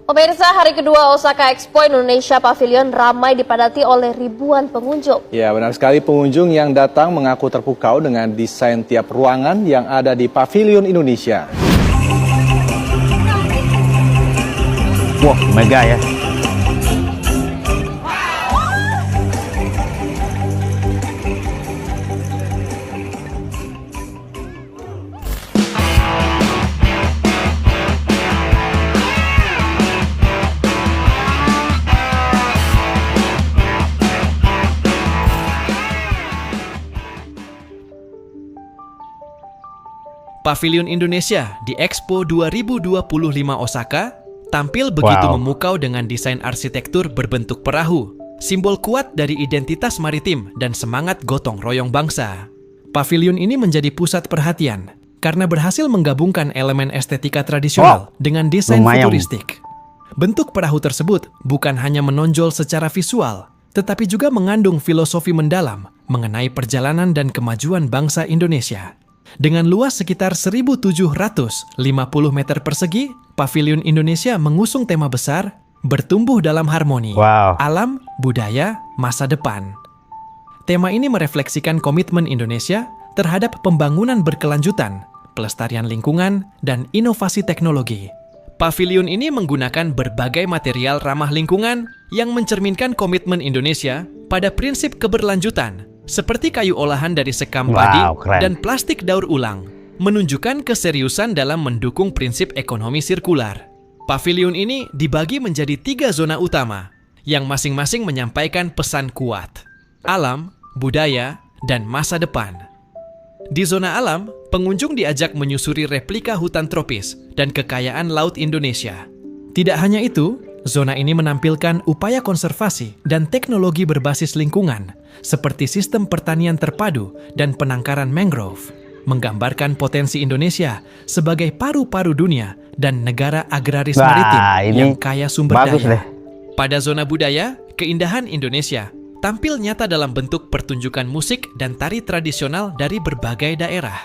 Pemirsa, hari kedua Osaka Expo Indonesia Pavilion ramai dipadati oleh ribuan pengunjung. Ya, benar sekali, pengunjung yang datang mengaku terpukau dengan desain tiap ruangan yang ada di Pavilion Indonesia. Wah, mega ya. Pavilion Indonesia di Expo 2025 Osaka tampil begitu memukau dengan desain arsitektur berbentuk perahu, simbol kuat dari identitas maritim dan semangat gotong royong bangsa. Pavilion ini menjadi pusat perhatian karena berhasil menggabungkan elemen estetika tradisional dengan desain futuristik. Bentuk perahu tersebut bukan hanya menonjol secara visual, tetapi juga mengandung filosofi mendalam mengenai perjalanan dan kemajuan bangsa Indonesia. Dengan luas sekitar 1.750 meter persegi, Pavilion Indonesia mengusung tema besar, bertumbuh dalam harmoni, alam, budaya, masa depan. Tema ini merefleksikan komitmen Indonesia terhadap pembangunan berkelanjutan, pelestarian lingkungan, dan inovasi teknologi. Pavilion ini menggunakan berbagai material ramah lingkungan yang mencerminkan komitmen Indonesia pada prinsip keberlanjutan, seperti kayu olahan dari sekam padi dan plastik daur ulang, menunjukkan keseriusan dalam mendukung prinsip ekonomi sirkular. Pavilion ini dibagi menjadi 3 zona utama, yang masing-masing menyampaikan pesan kuat: alam, budaya, dan masa depan. Di zona alam, pengunjung diajak menyusuri replika hutan tropis dan kekayaan laut Indonesia. Tidak hanya itu, zona ini menampilkan upaya konservasi dan teknologi berbasis lingkungan, seperti sistem pertanian terpadu dan penangkaran mangrove, menggambarkan potensi Indonesia sebagai paru-paru dunia dan negara agraris maritim yang kaya sumber daya. Pada zona budaya, keindahan Indonesia tampil nyata dalam bentuk pertunjukan musik dan tari tradisional dari berbagai daerah.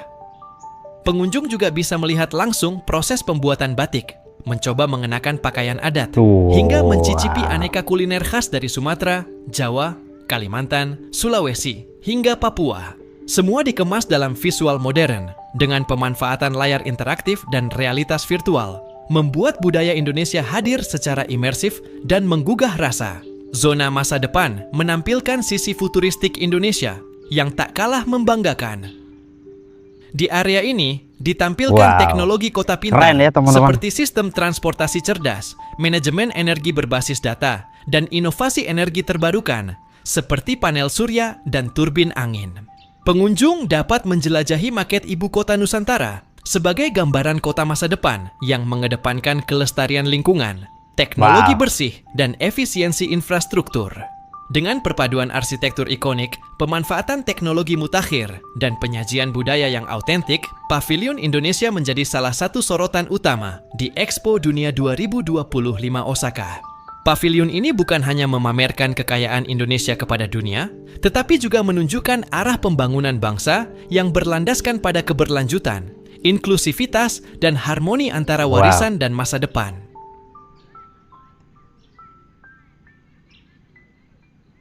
Pengunjung juga bisa melihat langsung proses pembuatan batik, mencoba mengenakan pakaian adat, hingga mencicipi aneka kuliner khas dari Sumatera, Jawa, Kalimantan, Sulawesi, hingga Papua. Semua dikemas dalam visual modern, dengan pemanfaatan layar interaktif dan realitas virtual, membuat budaya Indonesia hadir secara imersif dan menggugah rasa. Zona masa depan menampilkan sisi futuristik Indonesia yang tak kalah membanggakan. Di area ini ditampilkan teknologi kota pintar seperti sistem transportasi cerdas, manajemen energi berbasis data, dan inovasi energi terbarukan seperti panel surya dan turbin angin. Pengunjung dapat menjelajahi maket ibu kota Nusantara sebagai gambaran kota masa depan yang mengedepankan kelestarian lingkungan, teknologi bersih, dan efisiensi infrastruktur. Dengan perpaduan arsitektur ikonik, pemanfaatan teknologi mutakhir, dan penyajian budaya yang autentik, Pavilion Indonesia menjadi salah satu sorotan utama di Expo Dunia 2025 Osaka. Pavilion ini bukan hanya memamerkan kekayaan Indonesia kepada dunia, tetapi juga menunjukkan arah pembangunan bangsa yang berlandaskan pada keberlanjutan, inklusivitas, dan harmoni antara warisan dan masa depan.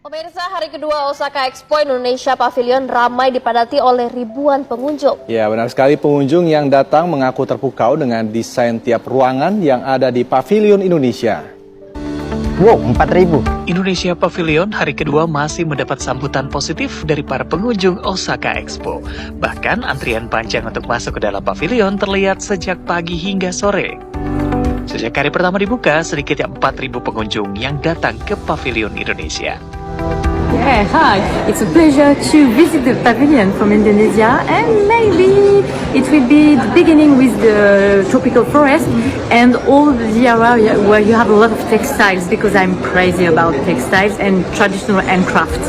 Pemirsa, hari kedua Osaka Expo Indonesia Pavilion ramai dipadati oleh ribuan pengunjung. Ya, benar sekali, pengunjung yang datang mengaku terpukau dengan desain tiap ruangan yang ada di Pavilion Indonesia. Wow, 4.000. Indonesia Pavilion hari kedua masih mendapat sambutan positif dari para pengunjung Osaka Expo. Bahkan antrian panjang untuk masuk ke dalam pavilion terlihat sejak pagi hingga sore. Sejak hari pertama dibuka, sedikitnya 4.000 pengunjung yang datang ke Pavilion Indonesia. Yeah, hi. It's a pleasure to visit the pavilion from Indonesia, and maybe it will be the beginning with the tropical forest and all the area where you have a lot of textiles, because I'm crazy about textiles and traditional handcraft.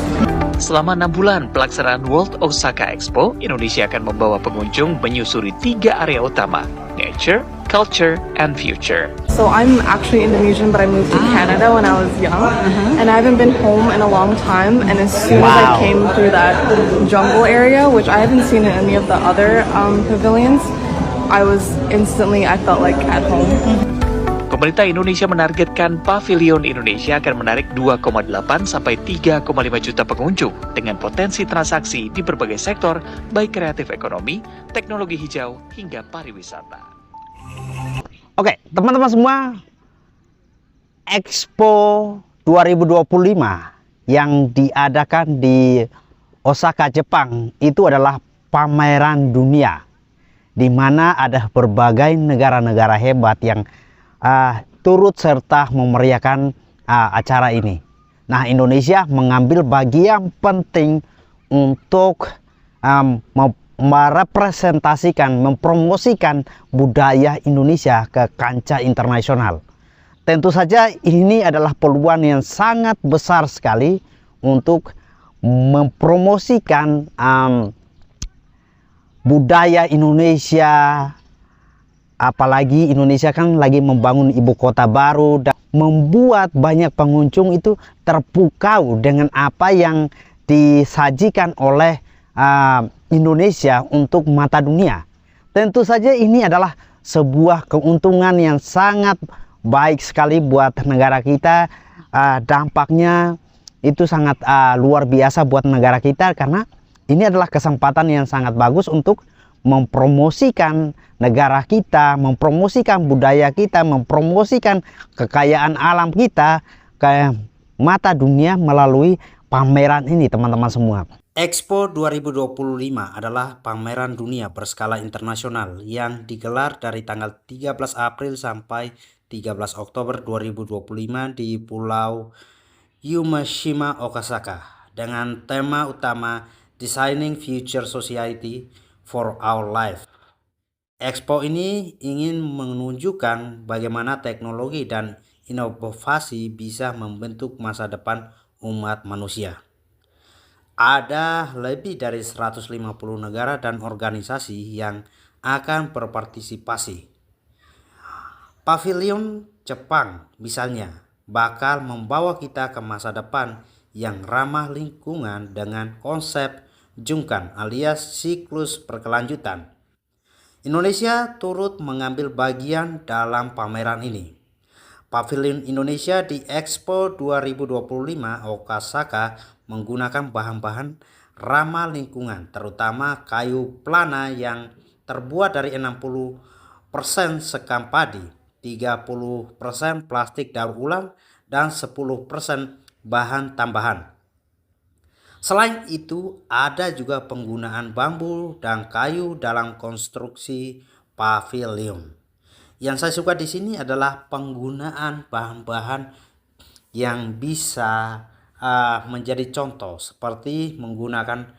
Selama 6 bulan pelaksanaan World Osaka Expo, Indonesia akan membawa pengunjung menyusuri 3 area utama: nature, culture, and future. So I'm actually Indonesian, but I moved to Canada when I was young, and I haven't been home in a long time. And as soon as I came through that jungle area, which I haven't seen in any of the other pavilions, I felt like at home. Pemerintah Indonesia menargetkan Pavilion Indonesia akan menarik 2,8 sampai 3,5 juta pengunjung dengan potensi transaksi di berbagai sektor, baik kreatif ekonomi, teknologi hijau, hingga pariwisata. Oke, teman-teman semua, Expo 2025 yang diadakan di Osaka, Jepang itu adalah pameran dunia di mana ada berbagai negara-negara hebat yang turut serta memeriahkan acara ini. Nah, Indonesia mengambil bagian penting untuk merepresentasikan, mempromosikan budaya Indonesia ke kancah internasional. Tentu saja ini adalah peluang yang sangat besar sekali untuk mempromosikan budaya Indonesia, apalagi Indonesia kan lagi membangun ibu kota baru dan membuat banyak pengunjung itu terpukau dengan apa yang disajikan oleh Indonesia untuk mata dunia. Tentu saja ini adalah sebuah keuntungan yang sangat baik sekali buat negara kita. Dampaknya itu sangat luar biasa buat negara kita, karena ini adalah kesempatan yang sangat bagus untuk mempromosikan negara kita, mempromosikan budaya kita, mempromosikan kekayaan alam kita ke mata dunia melalui pameran ini, teman-teman semua. Expo 2025 adalah pameran dunia berskala internasional yang digelar dari tanggal 13 April sampai 13 Oktober 2025 di Pulau Yumeshima, Osaka, dengan tema utama Designing Future Society for Our Life. Expo ini ingin menunjukkan bagaimana teknologi dan inovasi bisa membentuk masa depan umat manusia. Ada lebih dari 150 negara dan organisasi yang akan berpartisipasi. Pavilion Jepang misalnya bakal membawa kita ke masa depan yang ramah lingkungan dengan konsep Junkan alias siklus berkelanjutan. Indonesia turut mengambil bagian dalam pameran ini. Pavilion Indonesia di Expo 2025 Osaka menggunakan bahan-bahan ramah lingkungan, terutama kayu plana yang terbuat dari 60% sekam padi, 30% plastik daur ulang, dan 10% bahan tambahan. Selain itu, ada juga penggunaan bambu dan kayu dalam konstruksi pavilion. Yang saya suka di sini adalah penggunaan bahan-bahan yang bisa menjadi contoh, seperti menggunakan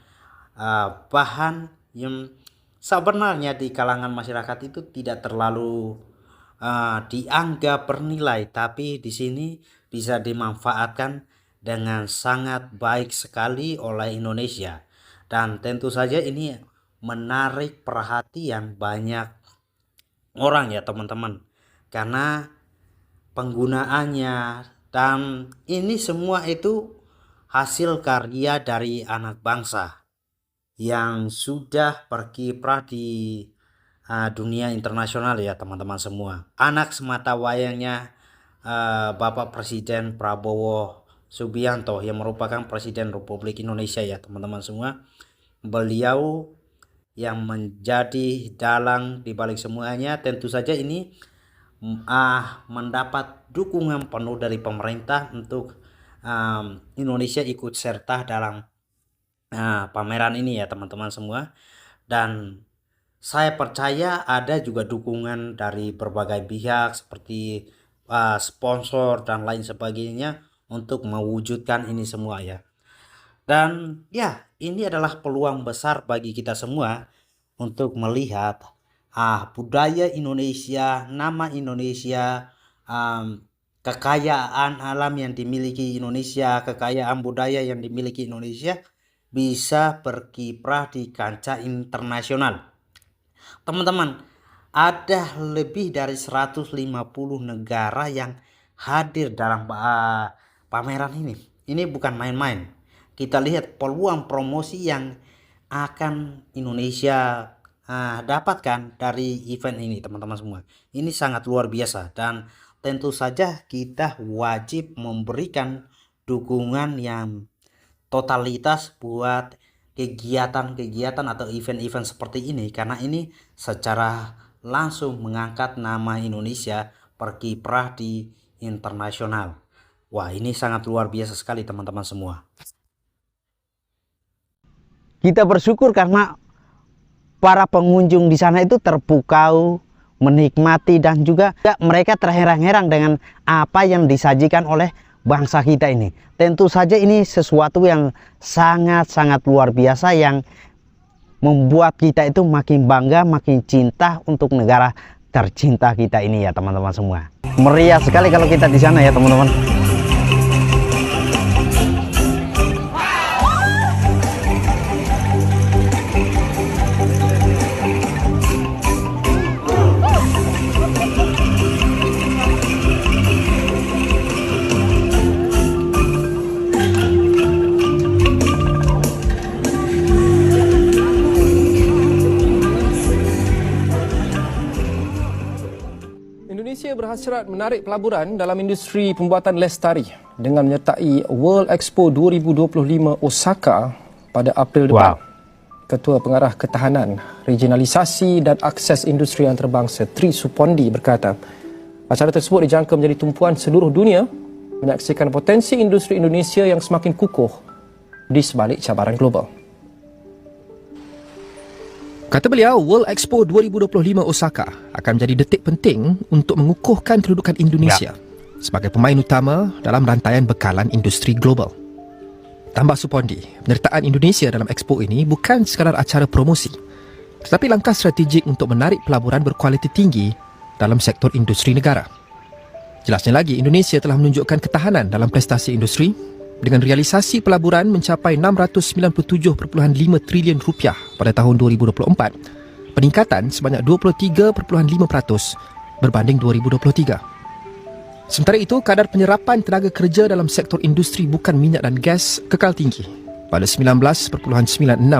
bahan yang sebenarnya di kalangan masyarakat itu tidak terlalu dianggap bernilai, tapi di sini bisa dimanfaatkan dengan sangat baik sekali oleh Indonesia. Dan tentu saja ini menarik perhatian banyak orang ya teman-teman, karena penggunaannya, dan ini semua itu hasil karya dari anak bangsa yang sudah berkiprah di dunia internasional ya teman-teman semua. Anak semata wayangnya Bapak Presiden Prabowo Subianto yang merupakan Presiden Republik Indonesia ya teman-teman semua. Beliau yang menjadi dalang di balik semuanya. Tentu saja ini mendapat dukungan penuh dari pemerintah untuk Indonesia ikut serta dalam pameran ini ya teman-teman semua. Dan saya percaya ada juga dukungan dari berbagai pihak seperti sponsor dan lain sebagainya untuk mewujudkan ini semua ya. Dan ya, ini adalah peluang besar bagi kita semua untuk melihat budaya Indonesia, nama Indonesia, kekayaan alam yang dimiliki Indonesia, kekayaan budaya yang dimiliki Indonesia bisa berkiprah di kancah internasional. Teman-teman, ada lebih dari 150 negara yang hadir dalam pameran ini. Ini bukan main-main. Kita lihat peluang promosi yang akan Indonesia dapatkan dari event ini teman-teman semua. Ini sangat luar biasa, dan tentu saja kita wajib memberikan dukungan yang totalitas buat kegiatan-kegiatan atau event-event seperti ini, karena ini secara langsung mengangkat nama Indonesia berkiprah di internasional. Wah, ini sangat luar biasa sekali teman-teman semua. Kita bersyukur karena para pengunjung di sana itu terpukau, menikmati, dan juga mereka terheran-heran dengan apa yang disajikan oleh bangsa kita ini. Tentu saja ini sesuatu yang sangat-sangat luar biasa yang membuat kita itu makin bangga, makin cinta untuk negara tercinta kita ini ya teman-teman semua. Meriah sekali kalau kita di sana ya teman-teman. Indonesia berhasrat menarik pelaburan dalam industri pembuatan lestari dengan menyertai World Expo 2025 Osaka pada April depan. Ketua Pengarah Ketahanan, Regionalisasi dan Akses Industri Antarabangsa Tri Supondi berkata, acara tersebut dijangka menjadi tumpuan seluruh dunia menyaksikan potensi industri Indonesia yang semakin kukuh di sebalik cabaran global. Kata beliau, World Expo 2025 Osaka akan menjadi detik penting untuk mengukuhkan kedudukan Indonesia sebagai pemain utama dalam rantaian bekalan industri global. Tambah Supondi, penyertaan Indonesia dalam Expo ini bukan sekadar acara promosi, tetapi langkah strategik untuk menarik pelaburan berkualiti tinggi dalam sektor industri negara. Jelasnya lagi, Indonesia telah menunjukkan ketahanan dalam prestasi industri dengan realisasi pelaburan mencapai 697.5 triliun rupiah pada tahun 2024, peningkatan sebanyak 23.5% berbanding 2023. Sementara itu, kadar penyerapan tenaga kerja dalam sektor industri bukan minyak dan gas kekal tinggi pada 19.96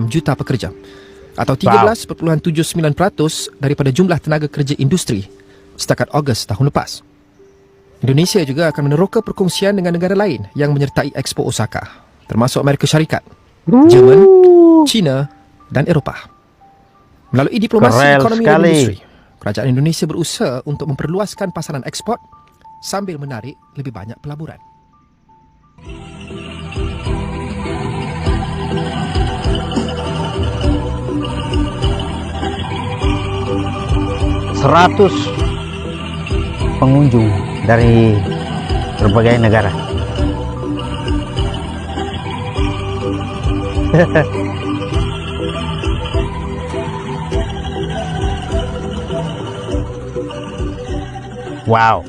juta pekerja atau 13.79% daripada jumlah tenaga kerja industri setakat Ogos tahun lepas. Indonesia juga akan meneroka perkongsian dengan negara lain yang menyertai Expo Osaka, termasuk Amerika Syarikat, Jerman, China dan Eropah. Melalui diplomasi ekonomi dan industri, kerajaan Indonesia berusaha untuk memperluaskan pasaran ekspor sambil menarik lebih banyak pelaburan. Pengunjung dari berbagai negara. Wow.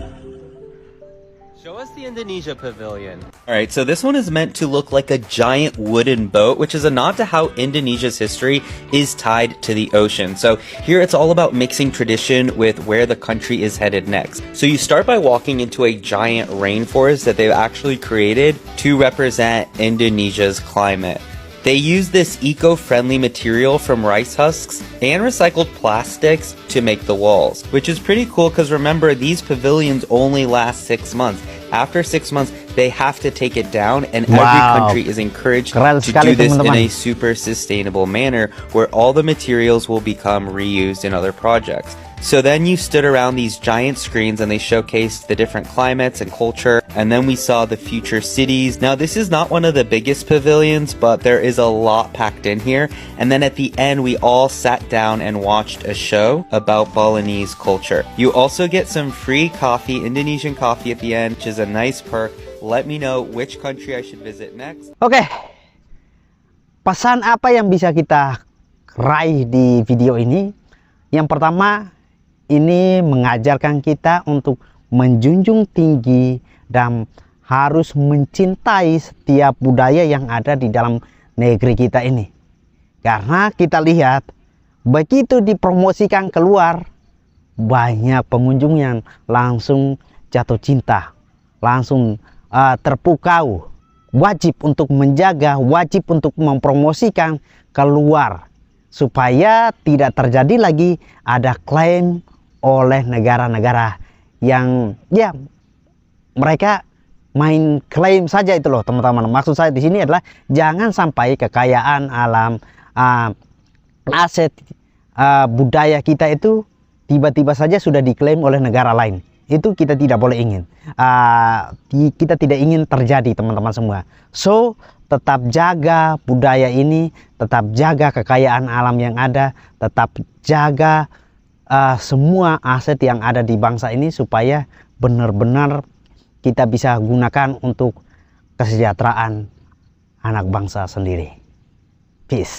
Show us the Indonesia Pavilion. Alright, so this one is meant to look like a giant wooden boat, which is a nod to how Indonesia's history is tied to the ocean. So here it's all about mixing tradition with where the country is headed next. So you start by walking into a giant rainforest that they've actually created to represent Indonesia's climate. They use this eco-friendly material from rice husks and recycled plastics to make the walls, which is pretty cool because remember, these pavilions only last 6 months. After 6 months, they have to take it down, and every country is encouraged to do this in a super sustainable manner where all the materials will become reused in other projects. So then you stood around these giant screens and they showcased the different climates and culture, and then we saw the future cities. Now this is not one of the biggest pavilions, but there is a lot packed in here. And then at the end we all sat down and watched a show about Balinese culture. You also get some free coffee, Indonesian coffee at the end, which is a nice perk. Let me know which country I should visit next. Oke, pesan apa yang bisa kita raih di video ini? Yang pertama, ini mengajarkan kita untuk menjunjung tinggi dan harus mencintai setiap budaya yang ada di dalam negeri kita ini. Karena kita lihat, begitu dipromosikan keluar, banyak pengunjung yang langsung jatuh cinta, langsung terpukau. Wajib untuk menjaga, wajib untuk mempromosikan keluar, supaya tidak terjadi lagi ada klaim oleh negara-negara yang ya mereka main klaim saja itu loh teman-teman. Maksud saya di sini adalah jangan sampai kekayaan alam, aset budaya kita itu tiba-tiba saja sudah diklaim oleh negara lain. Itu kita tidak boleh ingin. Kita tidak ingin terjadi teman-teman semua. So tetap jaga budaya ini, tetap jaga kekayaan alam yang ada, tetap jaga semua aset yang ada di bangsa ini supaya benar-benar kita bisa gunakan untuk kesejahteraan anak bangsa sendiri. Peace.